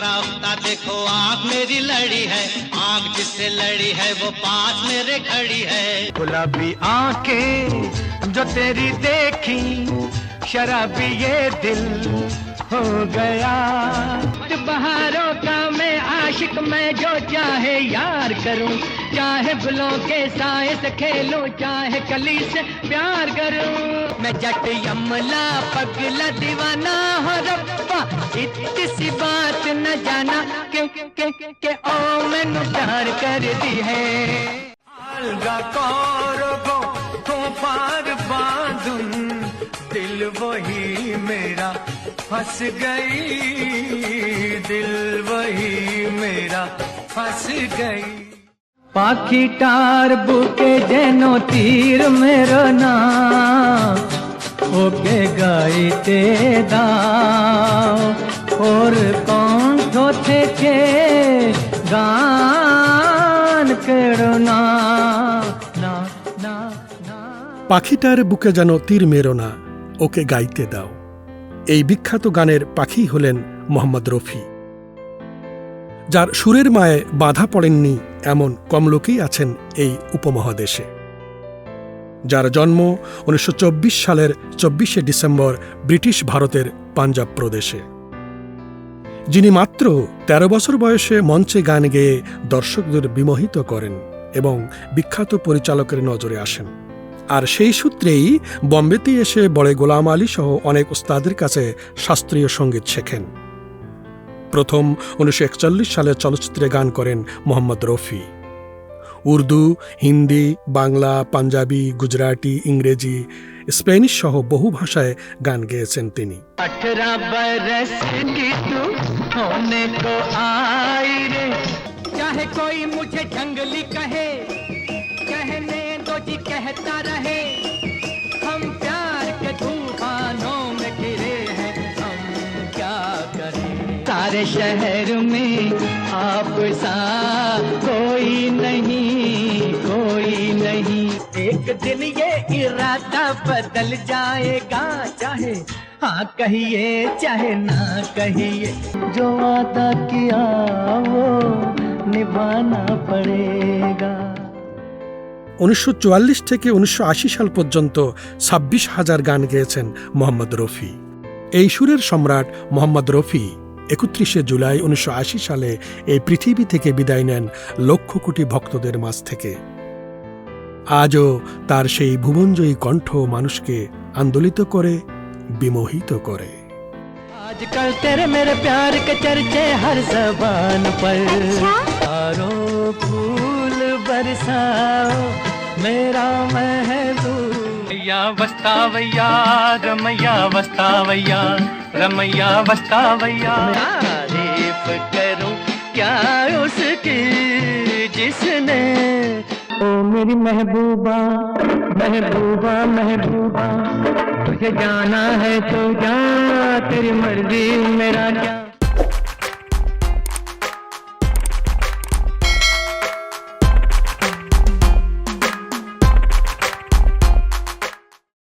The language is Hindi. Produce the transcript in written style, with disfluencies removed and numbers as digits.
रफ्ता देखो आँख मेरी लड़ी है, आँख जिससे लड़ी है वो पास मेरे खड़ी है। गुलाबी आंखें जो तेरी देखी, शराबी ये दिल हो गया। बहारों का मैं आशिक, मैं जो चाहे यार करूं, चाहे गुलों के साए से खेलूं, चाहे कली से प्यार करूं। मैं जट यमला पगला दीवाना हो रब्बा, इतनी सी बात न जाना के ओ मैनू प्यार कर दी है। अलगा कौरबो तो पार बांधूं, दिल वही मेरा फंस गई, दिल वही मेरा फंस गई। पाखी टार बुके जेनो तीर मेरो नाम, ओके गाई ते दाओ और कौन ठोथे के गान करो ना ना ना ना। পাখিটার বুকে যেন তীর মেরো না, ওকে গাইতে দাও। এই বিখ্যাত গানের পাখি হলেন মোহাম্মদ রফি, যার সুরের মায়ে বাধা পড়েননি এমন কম লোকই আছেন এই উপমহাদেশে। যার জন্ম 1924 সালের 24শে ডিসেম্বর ব্রিটিশ ভারতের পাঞ্জাব প্রদেশে, যিনি মাত্র 13 বছর বয়সে মঞ্চে গান গেয়ে দর্শকদের বিমোহিত করেন এবং বিখ্যাত পরিচালকের নজরে আসেন। আর সেই সূত্রেই বম্বেতে এসে বড়ে গোলাম আলী সহ অনেক ওস্তাদের কাছে শাস্ত্রীয় সঙ্গীত শেখেন। প্রথম 1941 সালে চলচ্চিত্রে গান করেন মোহাম্মদ রফি। উর্দু, হিন্দি, বাংলা, পাঞ্জাবি, গুজরাটি, ইংরেজি, স্প্যানিশ সহ বহু ভাষায় গান গেয়েছেন তিনি। 18 बरस की तू होने को आई रे, चाहे कोई मुझे जंगली कहे, कहने दो जी कहता रहे। हम प्यार के तूफानों में घिरे हैं, हम क्या करें। सारे शहर में आप सा कोई नहीं, कोई नहीं। एक दिन ये इरादा बदल जाएगा, चाहे हाँ कहिए चाहे ना कहिए। जो वादा किया वो निभाना पड़ेगा। 1944 থেকে 1980 সাল পর্যন্ত 26,000 গান গেয়েছেন মোহাম্মদ রফি। এই সুরের সম্রাট মোহাম্মদ রফি 31শে জুলাই 1980 সালে এই পৃথিবী থেকে বিদায় নেন লক্ষ কোটি ভক্তদের মাঝ থেকে। আজও তার সেই ভুবনজয়ী কণ্ঠ মানুষকে আন্দোলিত করে, বিমোহিত করে। आजकल तेरे मेरे प्यार के चर्चे हर ज़बान पर, चारों फूल बरसाओ मेरा महबूब। या वस्तावैया रमैया वस्तावैया, रमैया वस्तावैया। तारीफ करूं क्या उसकी जिसने, ओ मेरी महबूबा महबूबा महबूबा। तुझे जाना है तो जा, तेरी मर्जी मेरा क्या।